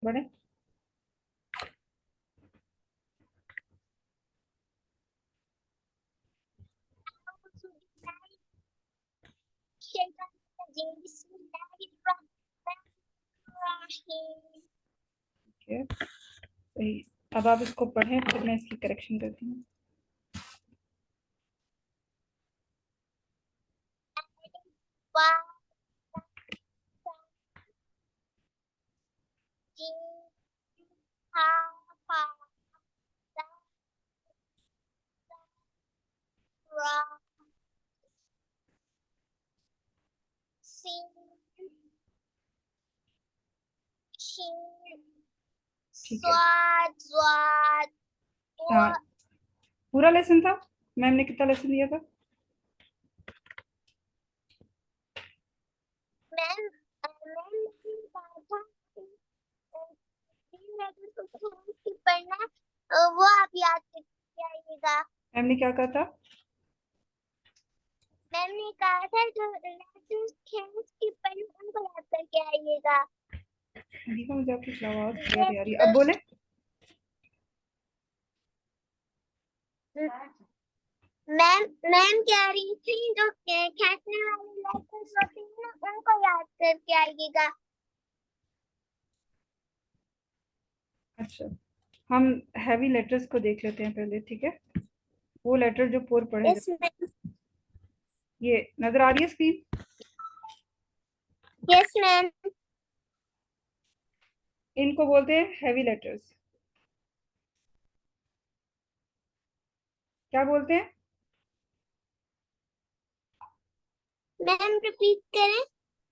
बड़े। ठीक है, सही। अब आप इसको पढ़ें, फिर मैं इसकी करेक्शन करती हूँ। ठीक है, हाँ, पूरा लेसन था। मैम ने कितना लेसन दिया था? पढ़ना वो आप याद करके आइएगा। मैम ने क्या कहा था? मैम ने कहा था जो लेटर्स की पढ़ना उनको याद करके आइएगा। दीपा, मुझे आपकी आवाज क्लियर नहीं आ रही, अब बोले। मैम मैम कह रही थी जो खींचने वाले लेटर्स होते हैं ना उनको याद करके आइएगा। अच्छा, हम हैवी लेटर्स को देख लेते हैं पहले, ठीक है। वो लेटर जो पोर पढ़ेगा। Yes ma'am. ये नजर आ रही है स्क्रीन? Yes ma'am. इनको बोलते हैं हैवी लेटर्स। क्या बोलते हैं? मैम रिपीट करें।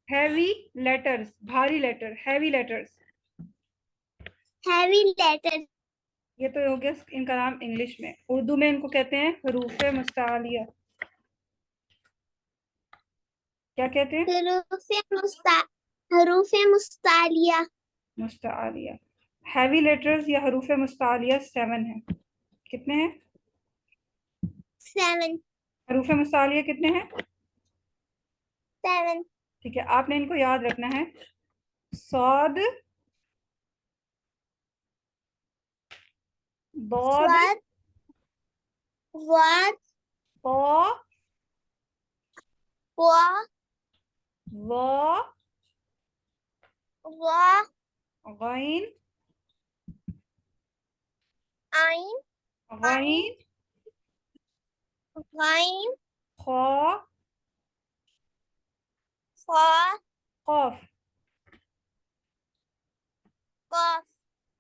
हैवी लेटर्स, भारी letter, heavy letters. Heavy letter. ये तो हो गया इनका नाम इंग्लिश में। उर्दू में इनको कहते हैं हरूफ मुस्तालिया। क्या कहते हैं? हरूफ मुस्तालिया। मुस्तालिया। हैवी लेटर्स या हरूफ मुस्तालिया 7 है। कितने हैं? 7। हरूफ मुस्तालिया कितने हैं? 7। ठीक है, आपने इनको याद रखना है। सौद, दौद, स्वाद वाद पौ, वा व, वा गैन, आइन आइन गैन, गाइन खौ, फा कौफ। कफ।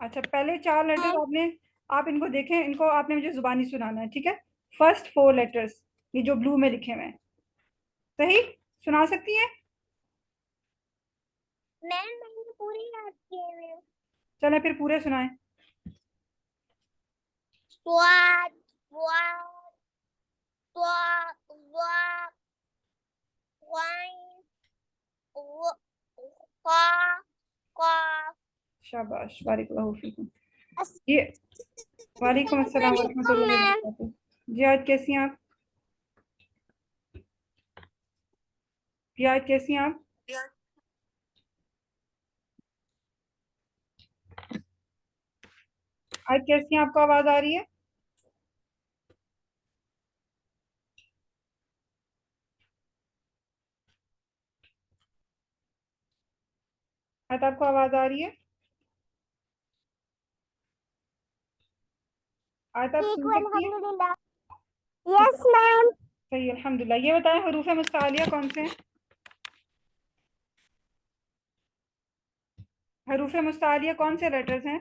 अच्छा, पहले 4 लेटर्स आपने, आप इनको देखें, इनको आपने मुझे जुबानी सुनाना है, ठीक है। फर्स्ट 4 लेटर्स, ये जो ब्लू में लिखे हुए हैं, सही सुना सकती हैं? मैम मैंने पूरी याद किए हुए। चलें फिर पूरे सुनाएं। स्वाद वाद वा वा गाइन वा कफ। शाबाश, बारिकल्लाहु फीकुम। ये वालेकुम अस्सलाम वरहमतुल्लाहि मैम वबरकातुहू। जी, आज कैसी हैं आप? जी, आज कैसी हैं आप? आज कैसी हैं? आपको आवाज आ रही है? आज आपको आवाज आ रही है? आज आप ठीक सुन हूँ सकती हैं? अल्हम्दुलिल्लाह। ठीक यस है, मैम। सही, अल्हम्दुलिल्लाह। ये बताएं, हरूफ मुस्तालिया कौन से हैं? हरूफ मुस्तालिया कौन से लेटर्स हैं?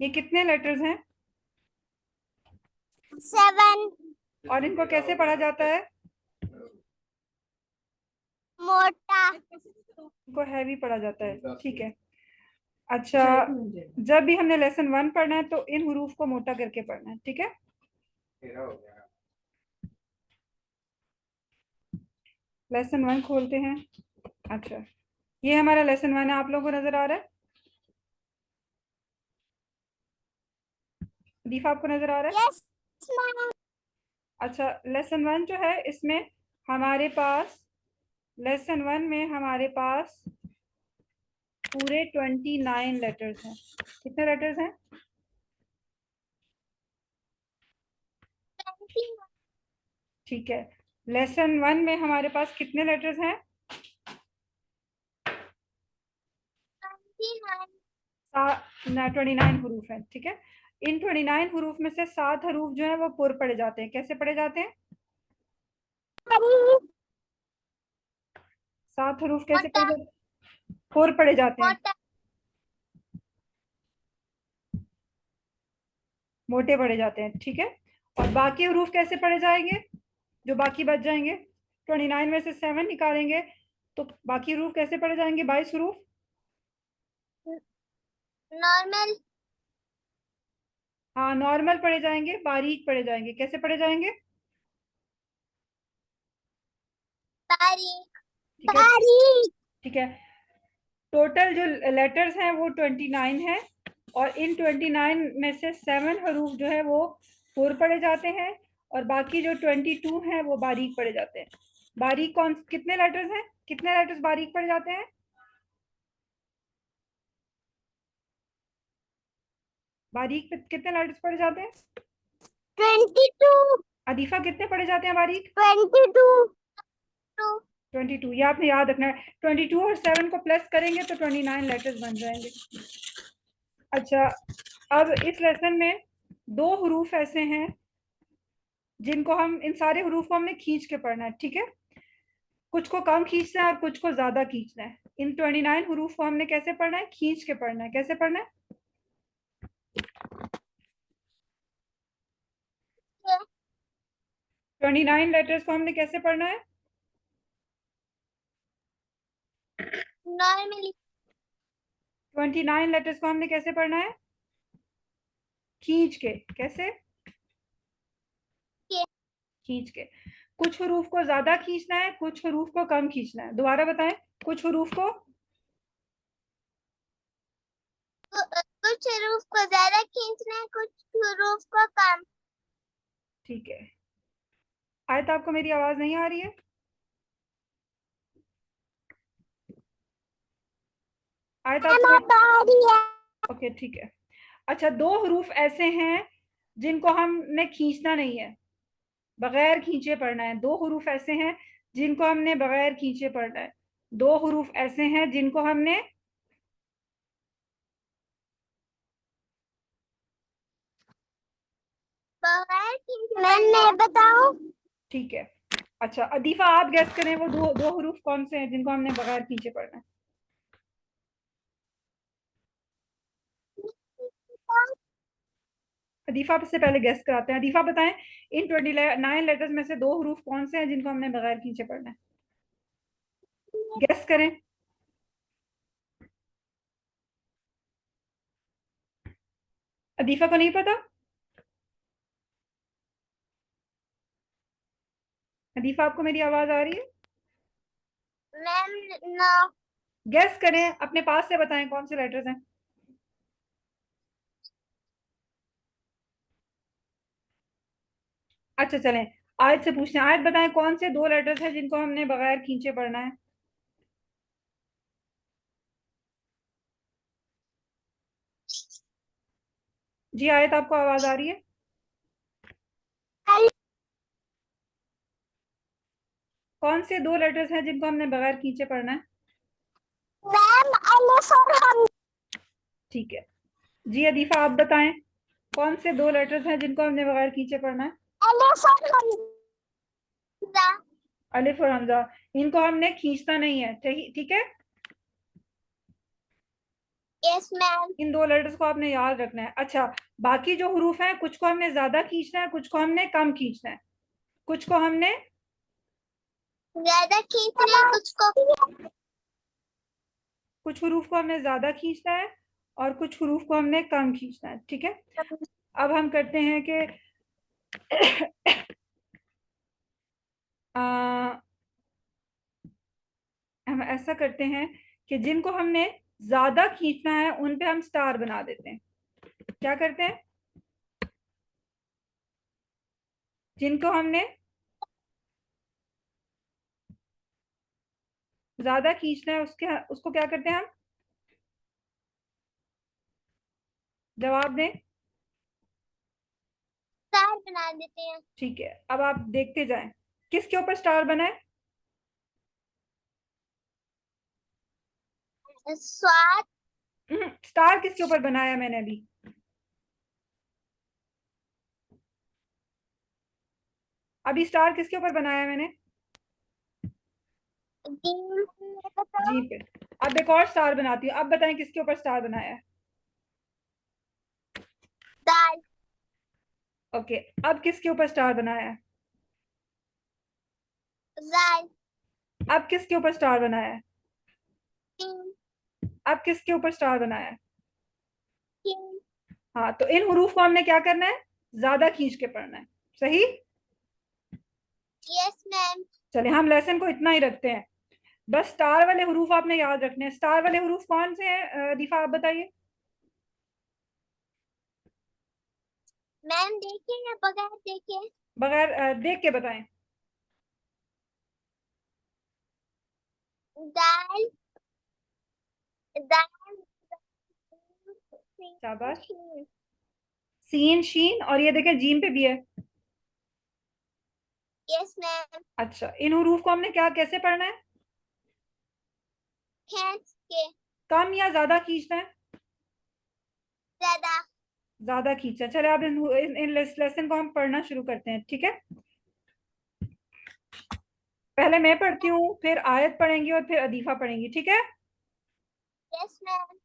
ये कितने लेटर्स हैं? 7। और इनको कैसे पढ़ा जाता है? मोटा। इनको हैवी पढ़ा जाता है, ठीक है। अच्छा, जब भी हमने लेसन 1 पढ़ना है तो इन हरूफ को मोटा करके पढ़ना है, ठीक है। लेसन 1 खोलते हैं। अच्छा, ये हमारा लेसन 1 है, आप लोगों को नजर आ रहा है? दीफा, आपको नजर आ रहा है? Yes ma'am. अच्छा, लेसन 1 जो है, इसमें हमारे पास लेसन 1 में हमारे पास पूरे 29 लेटर्स हैं। कितने लेटर्स हैं? ठीक है। लेसन 1 में हमारे पास कितने लेटर्स हैं? 29 हरूफ है। ठीक है। इन 29 हरूफ में से 7 हरूफ जो है वो पुर पढ़े जाते हैं। कैसे पढ़े जाते हैं? 7 हरूफ कैसे पढ़े जाते हैं? पुर पढ़े जाते हैं, मोटे पढ़े जाते हैं। ठीक है। और बाकी हरूफ कैसे पढ़े जाएंगे? जो बाकी बच जाएंगे, 29 में से 7 निकालेंगे तो बाकी हरूफ कैसे पढ़े जाएंगे? 22 हरूफ नॉर्मल। हाँ, नॉर्मल पढ़े जाएंगे, बारीक पढ़े जाएंगे। कैसे पढ़े जाएंगे? बारीक। ठीक है। ठीक है। टोटल जो लेटर्स हैं वो 29 है, और इन 29 में से 7 हरूफ जो है वो पुर पढ़े जाते हैं, और बाकी जो 22 हैं वो बारीक पढ़े जाते हैं। बारीक कौन कितने लेटर्स हैं? कितने लेटर्स बारीक पढ़े जाते हैं? बारीक पे कितने लेटर्स पढ़े जाते हैं? 22। अदीफा, कितने पढ़े जाते हैं बारीक? 22। 22। ये आपने याद रखना है। 22 और 7 को प्लस करेंगे तो 29 लेटर्स बन जाएंगे। अच्छा, अब इस लेसन में 2 हरूफ ऐसे हैं जिनको हम, इन सारे हरूफ को हमने खींच के पढ़ना है। ठीक है। कुछ को कम खींचना है और कुछ को ज्यादा खींचना है। इन 29 हरूफ को हमने कैसे पढ़ना है? खींच के पढ़ना है। कैसे पढ़ना है? 29 लेटर्स को हमने कैसे पढ़ना है? नॉर्मली। 29 लेटर्स को हमने कैसे पढ़ना है? खींच के। कैसे? खींच के। कुछ हरूफ को ज्यादा खींचना है, कुछ हरूफ को कम खींचना है। दोबारा बताएं। कुछ हरूफ को, कुछ हरूफ को ज्यादा खींचना है, कुछ हरूफ को कम। ठीक है। आयत, आपको मेरी आवाज नहीं आ रही है? आयत, आपको? ओके, ठीक है। अच्छा, 2 हरूफ ऐसे हैं जिनको हमने खींचना नहीं है, बगैर खींचे पढ़ना है। 2 हरूफ ऐसे हैं जिनको हमने बगैर खींचे पढ़ना है। 2 हरूफ ऐसे हैं जिनको हमने, बगैर खींचे। मैं बताऊं? ठीक है। अच्छा, अदीफा, आप गैस करें वो दो हरूफ कौन से हैं जिनको हमने बगैर खींचे पढ़ना है? अदीफा से पहले गैस कराते हैं। अदीफा बताएं, इन 29 लेटर्स में से 2 हरूफ कौन से हैं जिनको हमने बगैर खींचे पढ़ना है? गैस करें। अदीफा को नहीं पता? अदीफा, आपको मेरी आवाज आ रही है? Ma'am no. गैस करें, अपने पास से बताएं कौन से लेटर्स हैं। अच्छा, चलें, आयत से पूछते हैं। आयत बताएं, कौन से 2 लेटर्स हैं जिनको हमने बगैर खींचे पढ़ना है? जी आयत, आपको आवाज आ रही है? कौन से 2 लेटर्स हैं जिनको हमने बगैर खींचे पढ़ना है? मैम अलिफ और हमजा। ठीक है। जी अदीफा, आप बताएं, कौन से 2 लेटर्स हैं जिनको हमने बगैर खींचे पढ़ना है? अलिफ और हमजा। अलिफ और हमजा। इनको हमने खींचना नहीं है। ठीक है। Yes ma'am. इन 2 लेटर्स को आपने याद रखना है। अच्छा, बाकी जो हरूफ हैं, कुछ को हमने ज्यादा खींचना है, कुछ को हमने कम खींचना है। कुछ को हमने ज्यादा खींचना है, कुछ हरूफ को हमने ज्यादा खींचना है और कुछ हरूफ को हमने कम खींचना है। ठीक है। अब हम करते हैं कि हम ऐसा करते हैं कि जिनको हमने ज्यादा खींचना है उन पे हम स्टार बना देते हैं। क्या करते हैं? जिनको हमने ज्यादा खींचना है उसके, उसको क्या करते हैं हम? जवाब दें। स्टार बना देते हैं। ठीक है, अब आप देखते जाएं किसके ऊपर स्टार बना है। स्वाद। स्टार किसके ऊपर बनाया मैंने अभी? अभी स्टार किसके ऊपर बनाया मैंने? जी पे। अब एक और स्टार बनाती हूँ, अब बताएं किसके ऊपर स्टार बनाया है। दाल। ओके, अब किसके ऊपर स्टार बनाया है? दाल। अब किसके ऊपर स्टार बनाया है? तीन। अब किसके ऊपर स्टार बनाया है? तीन। हाँ, तो इन हरूफ को हमने क्या करना है? ज्यादा खींच के पढ़ना है। सही। Yes ma'am. चले, हम लेसन को इतना ही रखते हैं। बस स्टार वाले हरूफ आपने याद रखने हैं। स्टार वाले हरूफ कौन से हैं दीफा, आप बताइए। मैम देखे या बगैर देखे? बगैर देख के बताएं। दाल। दाल। शाबाश। सीन, शीन, और ये देखें जीम पे भी है। Yes ma'am. अच्छा, इन हरूफ को हमने क्या, कैसे पढ़ना है? खींच के। कम या ज्यादा खींचना है? ज्यादा। ज्यादा खींचा। चले, अब इन लेसन को हम पढ़ना शुरू करते हैं, ठीक है। पहले मैं पढ़ती हूँ, फिर आयत पढ़ेंगी और फिर अदीफा पढ़ेंगी, ठीक है। Yes ma'am.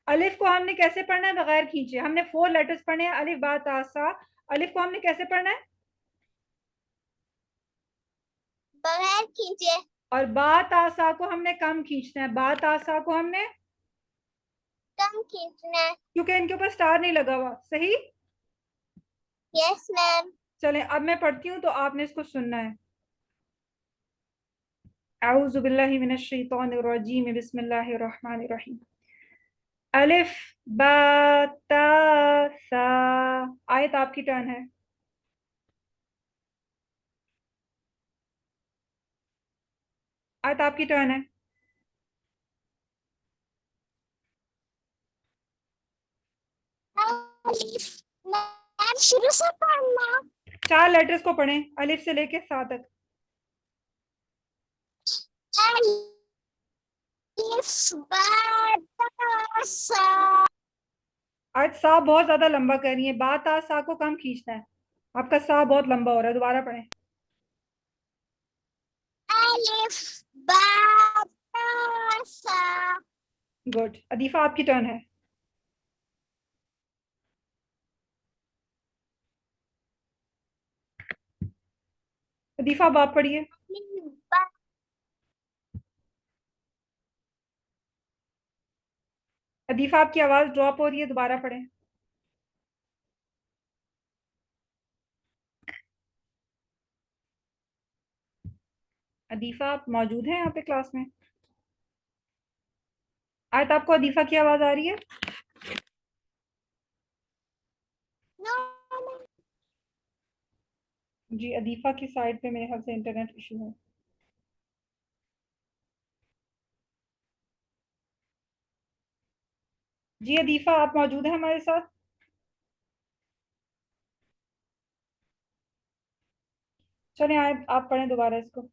अलिफ को हमने कैसे पढ़ना है बगैर खींचे? हमने 4 लेटर्स पढ़ने हैं, अलिफ बा ता सा। अलिफ को हमने कैसे पढ़ना है? बगैर खींचे। और बा ता सा को हमने कम खींचना है। बा ता सा को हमने, कम खींचना है। क्योंकि इनके ऊपर स्टार नहीं लगा हुआ। सही। Yes ma'am. चलें, अब मैं पढ़ती हूँ तो आपने इसको सुनना है। अऊज़ु बिल्लाहि मिनश शैतानिर रजीम, बिस्मिल्लाहिर रहमानिर रहीम। अलिफ बा ता सा। आयत आपकी टर्न है। आयत आपकी टर्न है। मैम शुरू से पढ़ना। 4 लेटर्स को पढ़ें, अलिफ से लेके सा तक। आज सा बहुत ज्यादा लंबा कर रही है, बात आ सा को कम खींचना है। आपका सा बहुत लंबा हो रहा है, दोबारा पढ़ें। अलिफ बा ता सा। गुड। अदीफा आपकी टर्न है। अदीफा अब आप पढ़िए। अदीफा आपकी आवाज ड्रॉप हो रही है, दोबारा पढ़ें। अदीफा आप मौजूद हैं यहाँ पे क्लास में? आयत आपको अदीफा की आवाज आ रही है? जी, अदीफा की साइड पे मेरे ख्याल से इंटरनेट इशू है। जी अदीफा, आप मौजूद हैं हमारे साथ? चलें, आयत आप पढ़ें दोबारा इसको।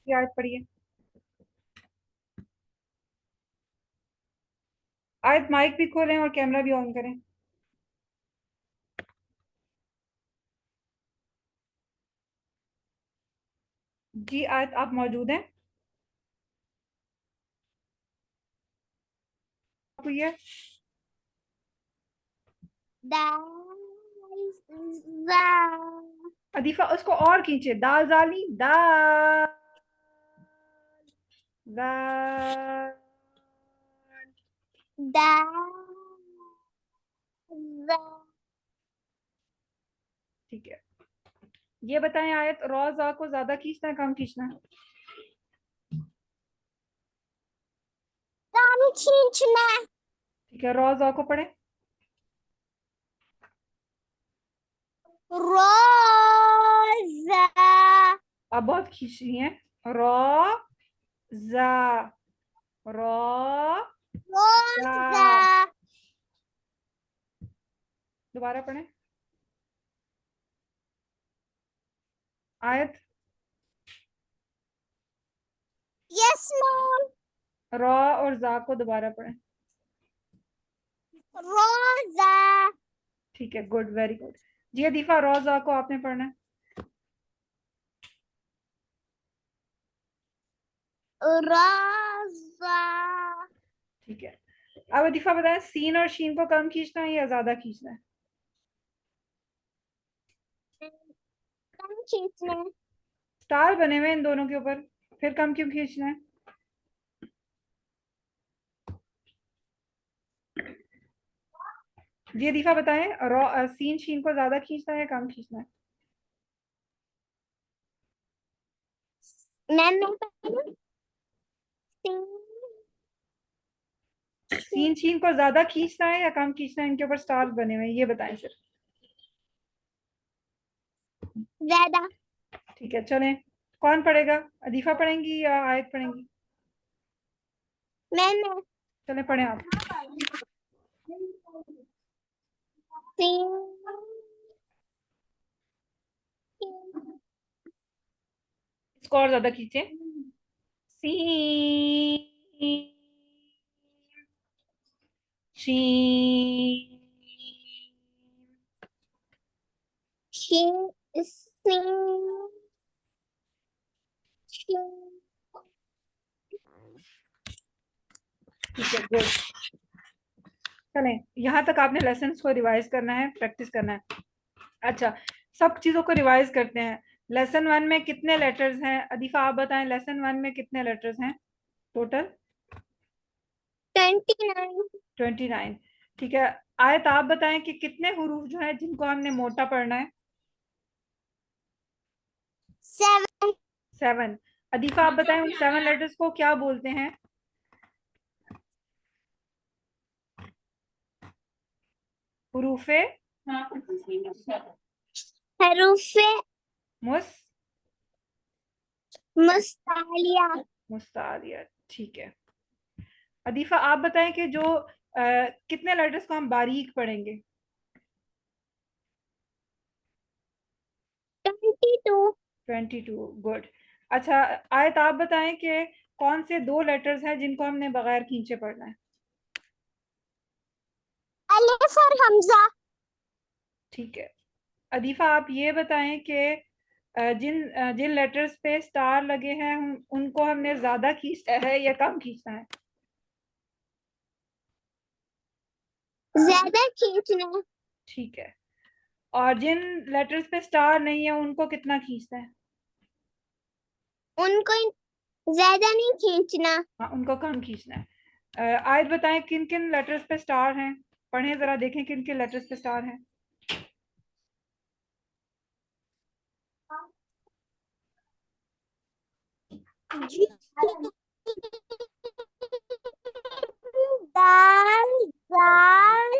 ये आयत पढ़िए। आयत माइक भी खोलें और कैमरा भी ऑन करें। जी आयत आप मौजूद हैं? हुई है। अदीफा उसको और खींचे, दाल जाली दाल दाल। ठीक है, ये बताएं आयत रोजा को ज्यादा खींचना है कम खींचना है? खींचना। ठीक है, रोजा को पढ़े। रोजा। अब बहुत खींच रही है। रॉ जा, रॉ रोजा, जा। दोबारा पढ़ें आयत। यस मैम, रॉ और जा को दोबारा पढ़ें। रोजा, ठीक है, गुड, वेरी गुड। जी अदीफा, रॉ जा को आपने पढ़ना है। रोजा। ठीक है, अब अदीफा बताएं, सीन और शीन को कम खींचना है या ज्यादा खींचना है? कम खींचना है। स्टार बने हुए इन दोनों के ऊपर, फिर कम क्यों खींचना है? जी अदीफा बताएं, सीन शीन को ज्यादा खींचना है या कम खींचना है? मैम मैं पढ़ूं? सीन शीन को ज्यादा खींचना है या कम खींचना है? इनके ऊपर स्टार्स बने हुए हैं, ये बताएं सिर्फ। ज्यादा। ठीक है, चलें, कौन पढ़ेगा? अदीफा पढ़ेंगी या आयत पढ़ेंगी? मैम चलें पढ़ें आप। इसको और ज्यादा खींचे। सीन, शीन। ठीक है, गुड। चलें, यहाँ तक आपने लेसन को रिवाइज करना है, प्रैक्टिस करना है। अच्छा, सब चीजों को रिवाइज करते हैं। लेसन 1 में कितने लेटर्स हैं? अदीफा आप बताएं, लेसन 1 में कितने लेटर्स हैं टोटल? 29। 29। ठीक है, आयत आप बताएं कि कितने हुरूफ जो हैं जिनको हमने मोटा पढ़ना है? 7। 7। अदीफा आप बताएं, उन 7 लेटर्स को क्या बोलते हैं? हुरूफे हरूफे मुस मुस्तालिया। मुस्तादिया। ठीक है, अदीफा आप बताएं कि जो कितने लेटर्स को हम बारीक पढ़ेंगे? 22। 22, गुड। अच्छा, आयत आप बताएं कि कौन से 2 लेटर्स हैं जिनको हमने बगैर खींचे पढ़ना है? अलिफ और हमजा। ठीक है, अदीफा आप ये बताएं कि जिन जिन लेटर्स पे स्टार लगे हैं उनको हमने ज्यादा खींचना है या कम खींचना है? ज्यादा खींचना है। ठीक है, और जिन लेटर्स पे स्टार नहीं है उनको कितना खींचना है? उनको ज्यादा नहीं खींचना। हाँ, उनको कम खींचना है। आयत बताएं, किन किन लेटर्स पे स्टार हैं? पढ़ें जरा, देखें किन किन लेटर्स पे स्टार हैं। दाल, दाल,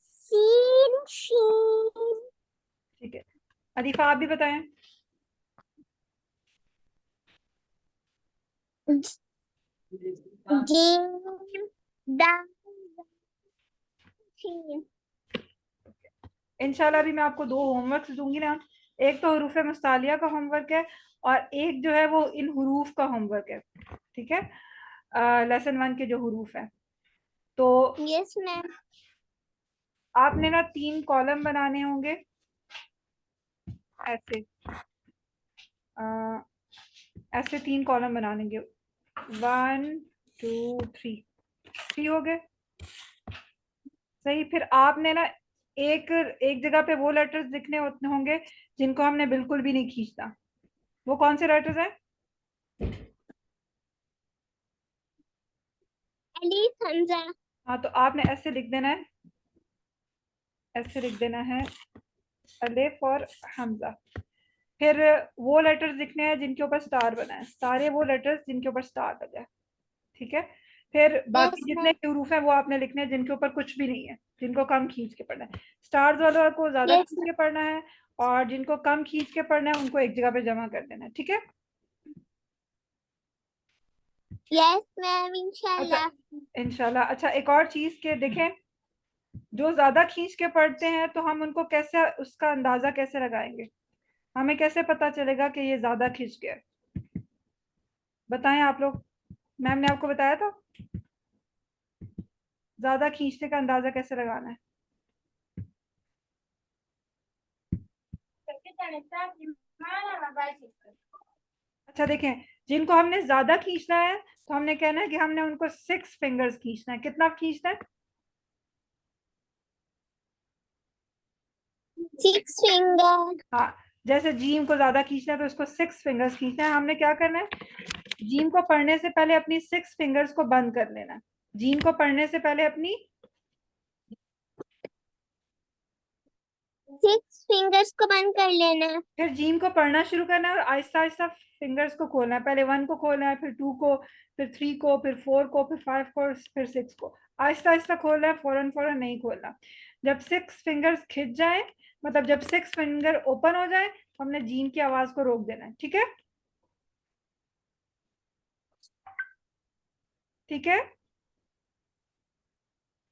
सीन, शीन। ठीक है, अदीफा आप भी बताएं। जीम, दाल, शीन। इंशाल्लाह भी मैं आपको 2 होमवर्क दूंगी ना। एक तो हरूफ मुस्तालिया का होमवर्क है और एक जो है वो इन हुरूफ का होमवर्क है। ठीक है, लेसन 1 के जो हुरूफ है। तो यस मैम। आपने ना 3 कॉलम बनाने होंगे ऐसे। ऐसे 3 कॉलम बनाएंगे, 1 2 3। 3 हो गए, सही। फिर आपने ना एक एक जगह पे वो लेटर्स लिखने होंगे जिनको हमने बिल्कुल भी नहीं खींचना। वो कौन से लेटर्स हैं? अलीफ, हमजा। हाँ, तो आपने ऐसे लिख देना है, ऐसे लिख देना है, अलिफ और हमजा। फिर वो लेटर्स लिखने हैं जिनके ऊपर स्टार बना है, सारे वो लेटर्स जिनके ऊपर स्टार लगा है। ठीक है, फिर बाकी यस जितने मैम। हरूफ हैं वो आपने लिखने हैं जिनके ऊपर कुछ भी नहीं है, जिनको कम खींच के पढ़ना है। स्टार्स वालों को ज्यादा यस खींच के पढ़ना है, और जिनको कम खींच के पढ़ना है उनको एक जगह पे जमा कर देना है, ठीक है। यस मैम, अच्छा, इंशाल्लाह। इंशाल्लाह। अच्छा, एक और चीज के देखें, जो ज्यादा खींच के पढ़ते हैं तो हम उनको कैसे, उसका अंदाजा कैसे लगाएंगे, हमें कैसे पता चलेगा कि ये ज्यादा खींच गया है? बताएं आप लोग, मैम ने आपको बताया था ज्यादा खींचने का अंदाजा कैसे लगाना है? अच्छा देखें, जिनको हमने ज्यादा खींचना है तो हमने कहना है कि हमने उनको 6 फिंगर्स खींचना है। कितना खींचना है? 6 फिंगर। हाँ, जैसे जीम को ज्यादा खींचना है तो उसको 6 फिंगर्स खींचना है। हमने क्या करना है, जीम को पढ़ने से पहले अपनी 6 फिंगर्स को बंद कर लेना है। जीम को पढ़ने से पहले अपनी 6 फिंगर्स को बंद कर लेना। फिर जीम को पढ़ना शुरू करना है और आहिस्ता आहिस्ता फिंगर्स को खोलना है। पहले 1 को खोलना है, फिर 2 को, फिर 3 को, फिर 4 को, फिर 5 को, फिर 6 को। आहिस्ता आहिस्ता खोलना है, फौरन फौरन नहीं खोलना। जब 6 फिंगर्स खिंच जाए, मतलब जब 6 फिंगर ओपन हो जाए, हमने जीम की आवाज को रोक देना है, ठीक है। ठीक है।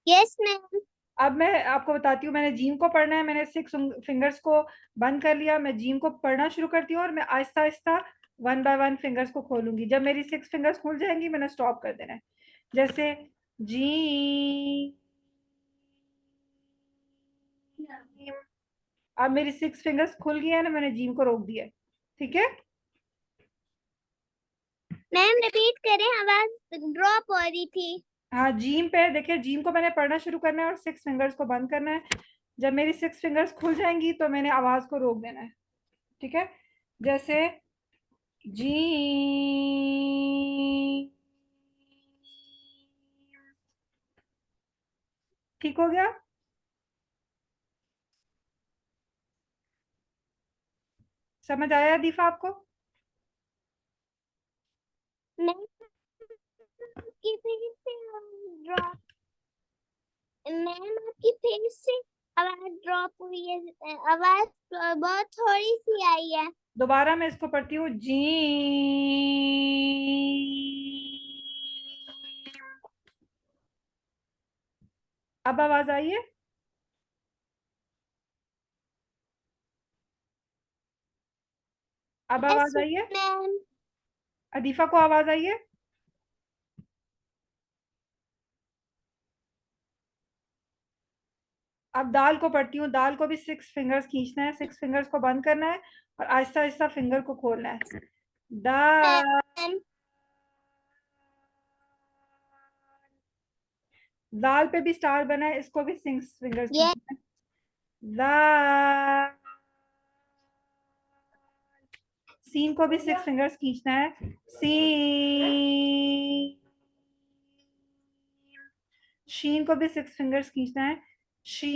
Yes ma'am. अब मैं आपको बताती हूँ, मैंने जीम को पढ़ना है, मैंने 6 फिंगर्स को बंद कर लिया, मैं जीम को पढ़ना शुरू करती हूँ और मैं आहिस्ता आहिस्ता 1 बाय 1 फिंगर्स को खोलूंगी। जब मेरी 6 फिंगर्स खुल जाएंगी मैंने स्टॉप कर देना है। जैसे जी, अब मेरी 6 फिंगर्स खुल गई है ना, मैंने जीम को रोक दिया है, ठीक है। मैम रिपीट करें, आवाज ड्रॉप हो रही थी। हाँ, जीम पे देखिए, जीम को मैंने पढ़ना शुरू करना है और 6 फिंगर्स को बंद करना है। जब मेरी 6 फिंगर्स खुल जाएंगी तो मैंने आवाज को रोक देना है, ठीक है। जैसे जी, ठीक हो गया? समझ आया दीफा आपको? मैम आपकी फिर से ड्रॉप, मैम आपकी फिर से आवाज ड्रॉप हुई है, आवाज बहुत थोड़ी सी आई है। दोबारा मैं इसको पढ़ती हूँ, जी। अब आवाज आई है? अब यस आवाज आई है? मैम। अदीफा को आवाज आई है? अब दाल को पढ़ती हूँ, दाल को भी 6 फिंगर्स खींचना है, 6 फिंगर्स को बंद करना है और आहिस्ता आहिस्ता फिंगर को खोलना है। दाल, मैम दाल पे भी स्टार बना है, इसको भी 6 फिंगर्स ये खींचना है। दाल, सीन को भी 6 फिंगर्स खींचना है। सी, शीन को भी 6 फिंगर्स खींचना है। शी,